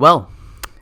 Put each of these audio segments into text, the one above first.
Well,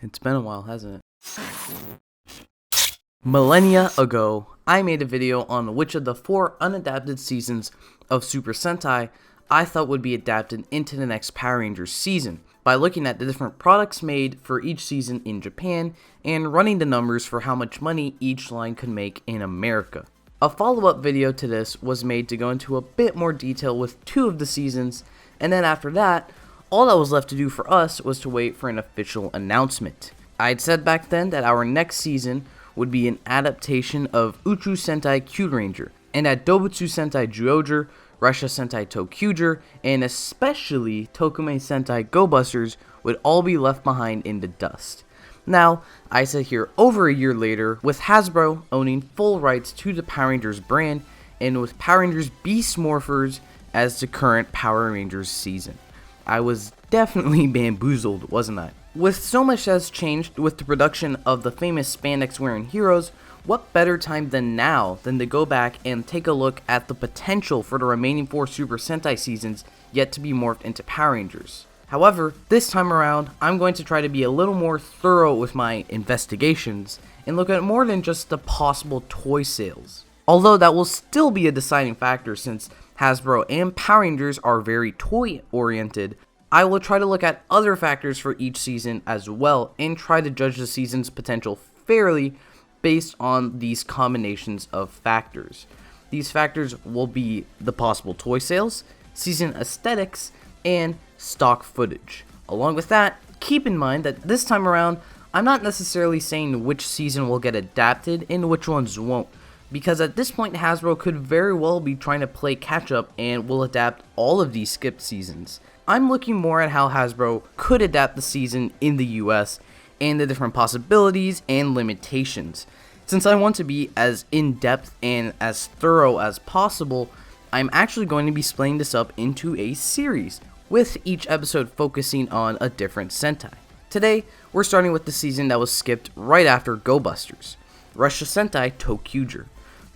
it's been a while, hasn't it? Millennia ago, I made a video on which of the 4 unadapted seasons of Super Sentai I thought would be adapted into the next Power Rangers season, by looking at the different products made for each season in Japan, and running the numbers for how much money each line could make in America. A follow-up video to this was made to go into a bit more detail with 2 of the seasons, and then after that, all that was left to do for us was to wait for an official announcement. I had said back then that our next season would be an adaptation of Uchu Sentai Kyuranger, and that Dobutsu Sentai Zyuohger, Russia Sentai toqger, and especially Tokume Sentai Go Busters would all be left behind in the dust. Now, I sit here over a year later with Hasbro owning full rights to the Power Rangers brand, and with Power Rangers Beast Morphers as the current Power Rangers season. I was definitely bamboozled, wasn't I? With so much has changed with the production of the famous spandex wearing heroes, what better time than now than to go back and take a look at the potential for the remaining 4 Super Sentai seasons yet to be morphed into Power Rangers. However, this time around, I'm going to try to be a little more thorough with my investigations and look at more than just the possible toy sales. Although that will still be a deciding factor since Hasbro and Power Rangers are very toy oriented, I will try to look at other factors for each season as well and try to judge the season's potential fairly based on these combinations of factors. These factors will be the possible toy sales, season aesthetics, and stock footage. Along with that, keep in mind that this time around, I'm not necessarily saying which season will get adapted and which ones won't, because at this point Hasbro could very well be trying to play catch up and will adapt all of these skipped seasons. I'm looking more at how Hasbro could adapt the season in the US and the different possibilities and limitations. Since I want to be as in-depth and as thorough as possible, I'm actually going to be splitting this up into a series, with each episode focusing on a different Sentai. Today, we're starting with the season that was skipped right after Go Busters, Russia Sentai toqger.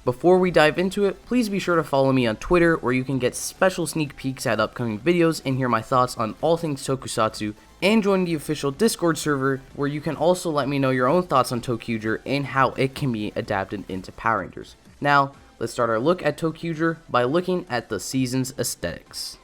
Before we dive into it, please be sure to follow me on Twitter, where you can get special sneak peeks at upcoming videos and hear my thoughts on all things tokusatsu, and join the official Discord server, where you can also let me know your own thoughts on toqger and how it can be adapted into Power Rangers. Now, let's start our look at toqger by looking at the season's aesthetics.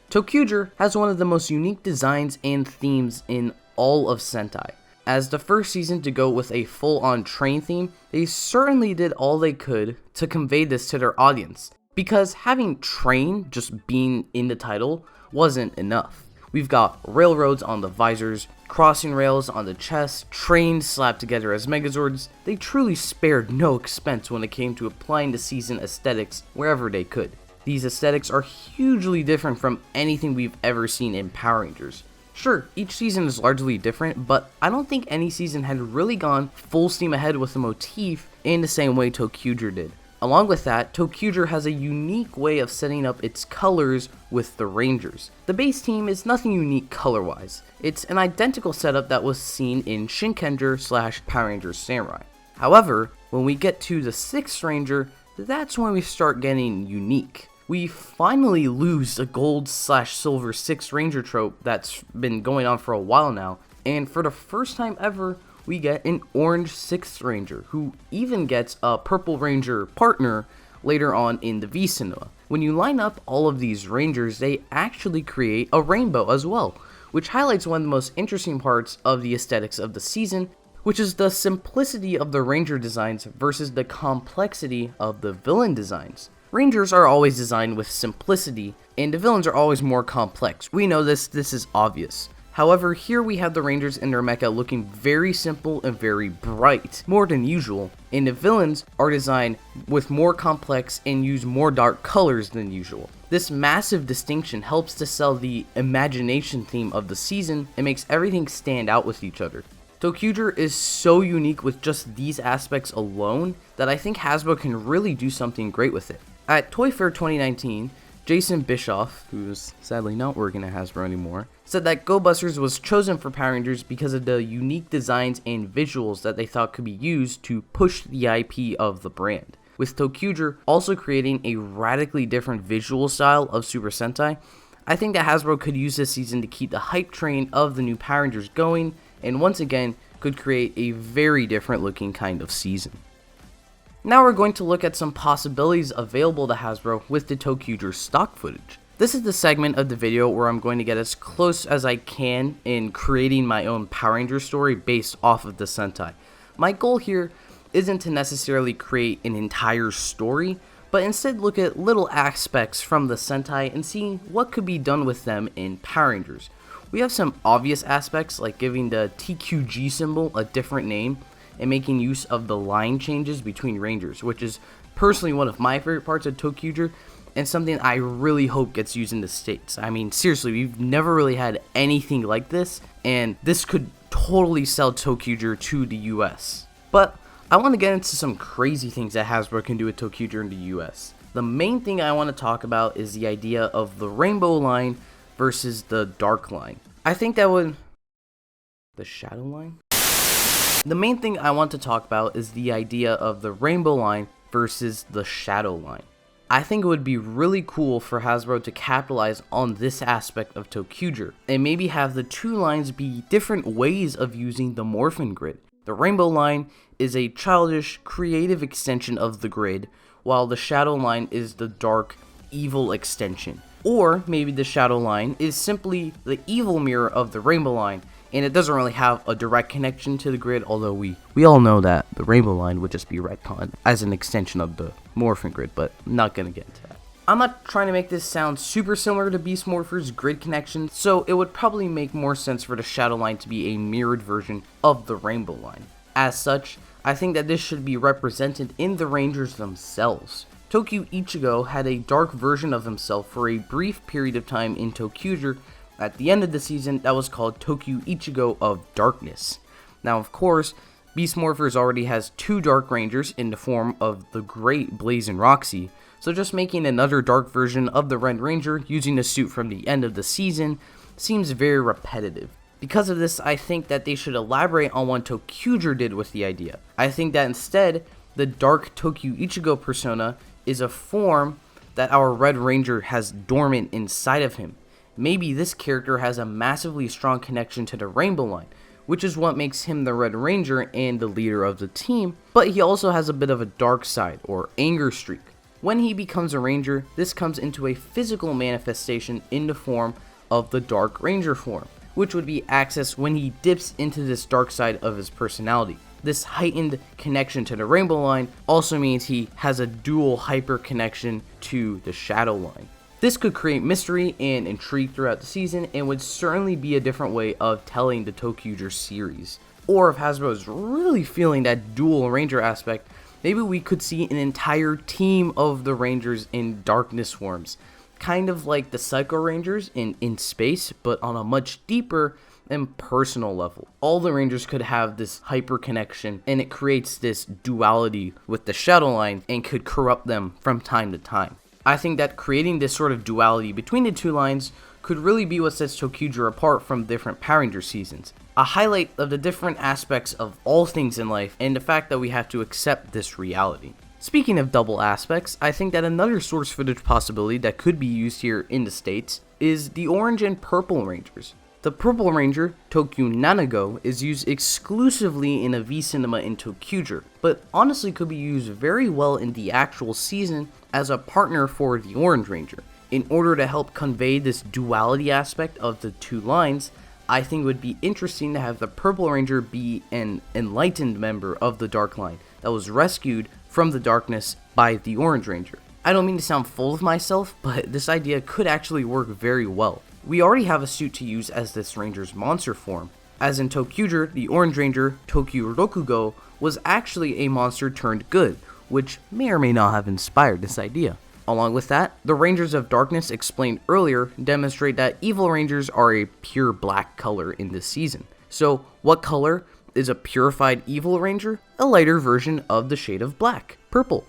toqger has one of the most unique designs and themes in all of Sentai. As the first season to go with a full-on train theme, they certainly did all they could to convey this to their audience, because having train just being in the title wasn't enough. We've got railroads on the visors, crossing rails on the chest, trains slapped together as Megazords. They truly spared no expense when it came to applying the season aesthetics wherever they could. These aesthetics are hugely different from anything we've ever seen in Power Rangers. Sure, each season is largely different, but I don't think any season had really gone full steam ahead with the motif in the same way toqger did. Along with that, toqger has a unique way of setting up its colors with the Rangers. The base team is nothing unique color-wise. It's an identical setup that was seen in Shinkenger / Power Rangers Samurai. However, when we get to the 6th Ranger, that's when we start getting unique. We finally lose a gold / silver 6th Ranger trope that's been going on for a while now, and for the first time ever, we get an orange 6th Ranger, who even gets a purple Ranger partner later on in the V-Cinema. When you line up all of these Rangers, they actually create a rainbow as well, which highlights one of the most interesting parts of the aesthetics of the season, which is the simplicity of the Ranger designs versus the complexity of the villain designs. Rangers are always designed with simplicity, and the villains are always more complex. We know this is obvious. However, here we have the Rangers and their mecha looking very simple and very bright, more than usual, and the villains are designed with more complex and use more dark colors than usual. This massive distinction helps to sell the imagination theme of the season and makes everything stand out with each other. toqger is so unique with just these aspects alone that I think Hasbro can really do something great with it. At Toy Fair 2019, Jason Bischoff, who's sadly not working at Hasbro anymore, said that Go Busters was chosen for Power Rangers because of the unique designs and visuals that they thought could be used to push the IP of the brand. With toqger also creating a radically different visual style of Super Sentai, I think that Hasbro could use this season to keep the hype train of the new Power Rangers going, and once again could create a very different looking kind of season. Now we're going to look at some possibilities available to Hasbro with the toqger stock footage. This is the segment of the video where I'm going to get as close as I can in creating my own Power Ranger story based off of the Sentai. My goal here isn't to necessarily create an entire story, but instead look at little aspects from the Sentai and seeing what could be done with them in Power Rangers. We have some obvious aspects like giving the TQG symbol a different name and making use of the line changes between Rangers, which is personally one of my favorite parts of toqger and something I really hope gets used in the States. I mean, seriously, we've never really had anything like this, and this could totally sell toqger to the US. But I want to get into some crazy things that Hasbro can do with toqger in the US. The main thing I want to talk about is the idea of the rainbow line versus the dark line. I think that would... the shadow line? The main thing I want to talk about is the idea of the rainbow line versus the shadow line. I think it would be really cool for Hasbro to capitalize on this aspect of toqger and maybe have the two lines be different ways of using the morphin grid. The rainbow line is a childish, creative extension of the grid, while the shadow line is the dark, evil extension. Or maybe the shadow line is simply the evil mirror of the rainbow line, and it doesn't really have a direct connection to the grid, although we all know that the rainbow line would just be retconned as an extension of the morphin grid, but I'm not going to get into that. I'm not trying to make this sound super similar to Beast Morpher's grid connection, so it would probably make more sense for the shadow line to be a mirrored version of the rainbow line. As such, I think that this should be represented in the Rangers themselves. Tokyo Ichigo had a dark version of himself for a brief period of time in toqger at the end of the season that was called Tokyo Ichigo of Darkness. Now, of course, Beast Morphers already has two Dark Rangers in the form of the Great Blaze and Roxy, so just making another dark version of the Red Ranger using the suit from the end of the season seems very repetitive. Because of this, I think that they should elaborate on what toqger did with the idea. I think that instead, the Dark Tokyo Ichigo persona is a form that our Red Ranger has dormant inside of him. Maybe this character has a massively strong connection to the Rainbow Line, which is what makes him the Red Ranger and the leader of the team, but he also has a bit of a dark side or anger streak. When he becomes a Ranger, this comes into a physical manifestation in the form of the Dark Ranger form, which would be accessed when he dips into this dark side of his personality. This heightened connection to the Rainbow Line also means he has a dual hyper connection to the Shadow Line. This could create mystery and intrigue throughout the season and would certainly be a different way of telling the toqger series. Or if Hasbro is really feeling that dual Ranger aspect, maybe we could see an entire team of the Rangers in darkness forms. Kind of like the Psycho Rangers in space, but on a much deeper and personal level. All the Rangers could have this hyper connection, and it creates this duality with the Shadow Line and could corrupt them from time to time. I think that creating this sort of duality between the two lines could really be what sets toqger apart from different Power Ranger seasons. A highlight of the different aspects of all things in life and the fact that we have to accept this reality. Speaking of double aspects, I think that another source footage possibility that could be used here in the States is the Orange and Purple Rangers. The Purple Ranger, Tokyo Nanago, is used exclusively in a V-Cinema in toqger, but honestly could be used very well in the actual season as a partner for the Orange Ranger. In order to help convey this duality aspect of the two lines, I think it would be interesting to have the Purple Ranger be an enlightened member of the Dark Line that was rescued from the darkness by the Orange Ranger. I don't mean to sound full of myself, but this idea could actually work very well. We already have a suit to use as this Ranger's monster form. As in toqger, the Orange Ranger, Tokyo Rokugo, was actually a monster turned good, which may or may not have inspired this idea. Along with that, the Rangers of Darkness explained earlier demonstrate that evil Rangers are a pure black color in this season. So, what color is a purified evil Ranger? A lighter version of the shade of black, purple.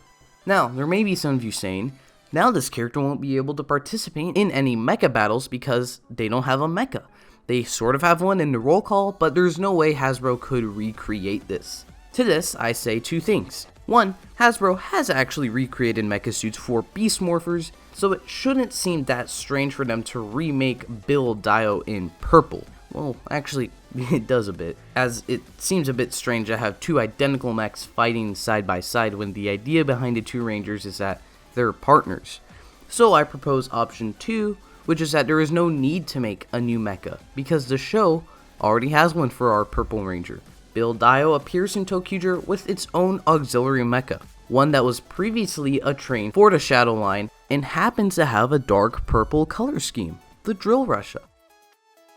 Now, there may be some of you saying, now this character won't be able to participate in any mecha battles because they don't have a mecha. They sort of have one in the roll call, but there's no way Hasbro could recreate this. To this, I say two things. One, Hasbro has actually recreated mecha suits for Beast Morphers so it shouldn't seem that strange for them to remake Bill Dio in purple. Well, actually, it does a bit, as it seems a bit strange to have two identical mechs fighting side by side when the idea behind the two Rangers is that they're partners. So I propose option 2, which is that there is no need to make a new mecha, because the show already has one for our Purple Ranger. Bill Dio appears in toqger with its own auxiliary mecha, one that was previously a train for the Shadow line and happens to have a dark purple color scheme, the Drill Russia.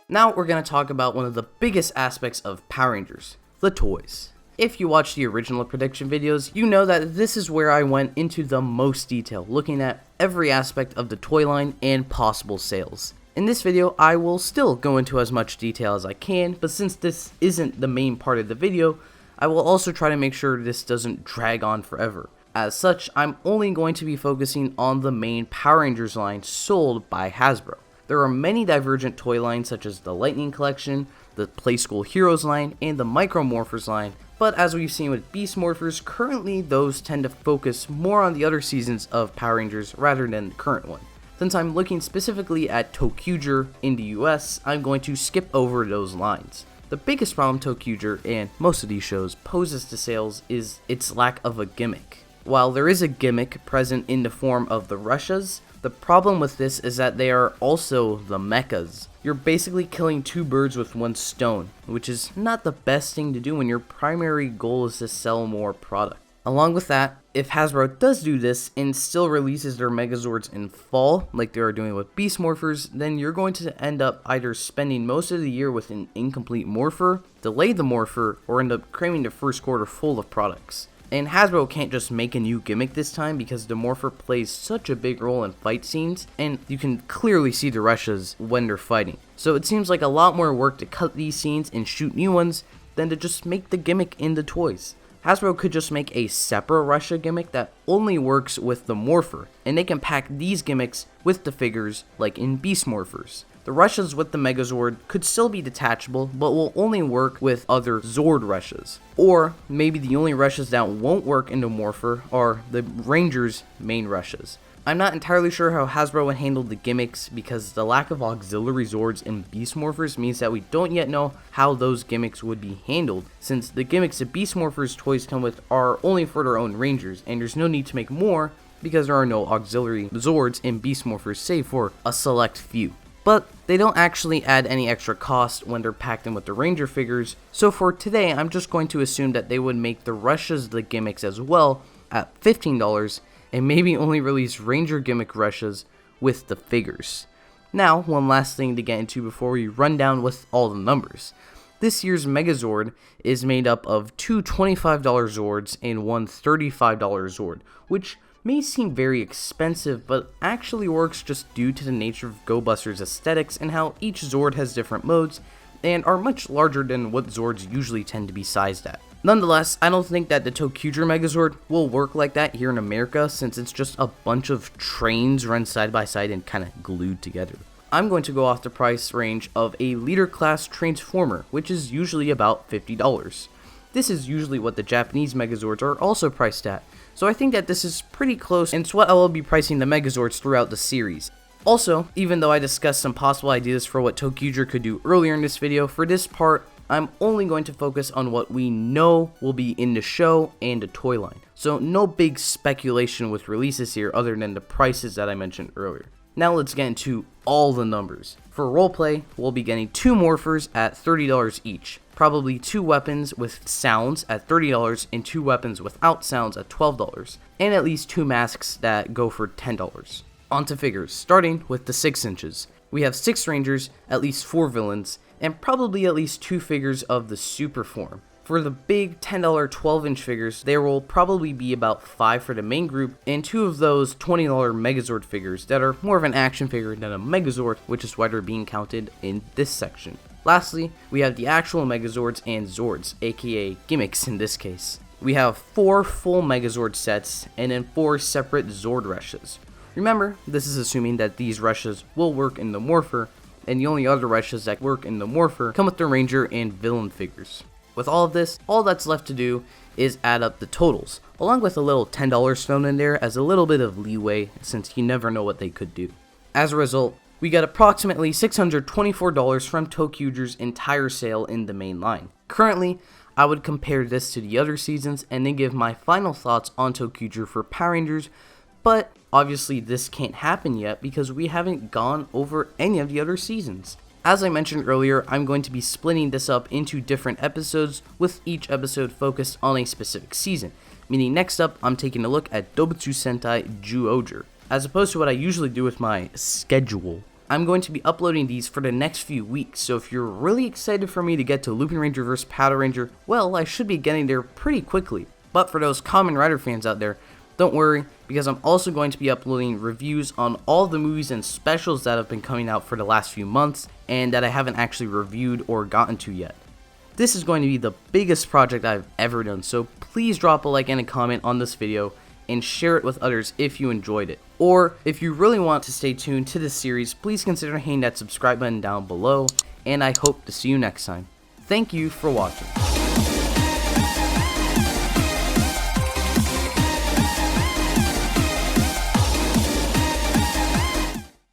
Now we're going to talk about one of the biggest aspects of Power Rangers, the toys. If you watch the original prediction videos, you know that this is where I went into the most detail, looking at every aspect of the toy line and possible sales. In this video, I will still go into as much detail as I can, but since this isn't the main part of the video, I will also try to make sure this doesn't drag on forever. As such, I'm only going to be focusing on the main Power Rangers line sold by Hasbro. There are many divergent toy lines such as the Lightning Collection, the Play School Heroes line, and the Micro Morphers line, but as we've seen with Beast Morphers, currently those tend to focus more on the other seasons of Power Rangers rather than the current one. Since I'm looking specifically at toqger in the US, I'm going to skip over those lines. The biggest problem toqger and most of these shows poses to sales is its lack of a gimmick. While there is a gimmick present in the form of the Russias, the problem with this is that they are also the mechas. You're basically killing two birds with one stone, which is not the best thing to do when your primary goal is to sell more product. Along with that, if Hasbro does do this and still releases their Megazords in fall, like they are doing with Beast Morphers, then you're going to end up either spending most of the year with an incomplete Morpher, delay the Morpher, or end up cramming the first quarter full of products. And Hasbro can't just make a new gimmick this time because the Morpher plays such a big role in fight scenes, and you can clearly see the Russias when they're fighting. So it seems like a lot more work to cut these scenes and shoot new ones than to just make the gimmick in the toys. Hasbro could just make a separate Russia gimmick that only works with the Morpher, and they can pack these gimmicks with the figures like in Beast Morphers. The Russias with the Megazord could still be detachable, but will only work with other Zord Russias. Or maybe the only Russias that won't work in the Morpher are the Rangers' main Russias. I'm not entirely sure how Hasbro would handle the gimmicks because the lack of auxiliary Zords in Beast Morphers means that we don't yet know how those gimmicks would be handled, since the gimmicks that Beast Morphers toys come with are only for their own Rangers, and there's no need to make more because there are no auxiliary Zords in Beast Morphers save for a select few. But they don't actually add any extra cost when they're packed in with the Ranger figures, so for today I'm just going to assume that they would make the Russias the gimmicks as well at $15, and maybe only release Ranger gimmick Russias with the figures. Now, one last thing to get into before we run down with all the numbers. This year's Megazord is made up of two $25 Zords and one $35 Zord, which may seem very expensive, but actually works just due to the nature of Go Buster's aesthetics and how each Zord has different modes and are much larger than what Zords usually tend to be sized at. Nonetheless, I don't think that the toqger Megazord will work like that here in America, since it's just a bunch of trains run side by side and kind of glued together. I'm going to go off the price range of a leader class Transformer, which is usually about $50. This is usually what the Japanese Megazords are also priced at, so I think that this is pretty close, and it's what I will be pricing the Megazords throughout the series. Also, even though I discussed some possible ideas for what toqger could do earlier in this video, for this part, I'm only going to focus on what we know will be in the show and the toy line. So no big speculation with releases here other than the prices that I mentioned earlier. Now let's get into all the numbers. For roleplay, we'll be getting two Morphers at $30 each. Probably two weapons with sounds at $30 and two weapons without sounds at $12. And at least two masks that go for $10. On to figures, starting with the 6 inches. We have 6 Rangers, at least 4 villains, and probably at least 2 figures of the super form. For the big $10 12-inch figures, there will probably be about 5 for the main group, and 2 of those $20 Megazord figures that are more of an action figure than a Megazord, which is why they're being counted in this section. Lastly, we have the actual Megazords and Zords, aka gimmicks in this case. We have 4 full Megazord sets, and then 4 separate Zord Russias. Remember, this is assuming that these Russias will work in the Morpher, and the only other Russias that work in the Morpher come with the Ranger and villain figures. With all of this, all that's left to do is add up the totals, along with a little $10 thrown in there as a little bit of leeway since you never know what they could do. As a result, we got approximately $624 from toqger's entire sale in the main line. Currently, I would compare this to the other seasons and then give my final thoughts on toqger for Power Rangers, but obviously this can't happen yet because we haven't gone over any of the other seasons. As I mentioned earlier, I'm going to be splitting this up into different episodes, with each episode focused on a specific season, meaning next up I'm taking a look at Dobutsu Sentai Zyuohger. As opposed to what I usually do with my schedule, I'm going to be uploading these for the next few weeks, so if you're really excited for me to get to Looping Ranger vs. Powder Ranger, well, I should be getting there pretty quickly. But for those Kamen Rider fans out there, don't worry, because I'm also going to be uploading reviews on all the movies and specials that have been coming out for the last few months, and that I haven't actually reviewed or gotten to yet. This is going to be the biggest project I've ever done, so please drop a like and a comment on this video, and share it with others if you enjoyed it. Or, if you really want to stay tuned to this series, please consider hitting that subscribe button down below, and I hope to see you next time. Thank you for watching.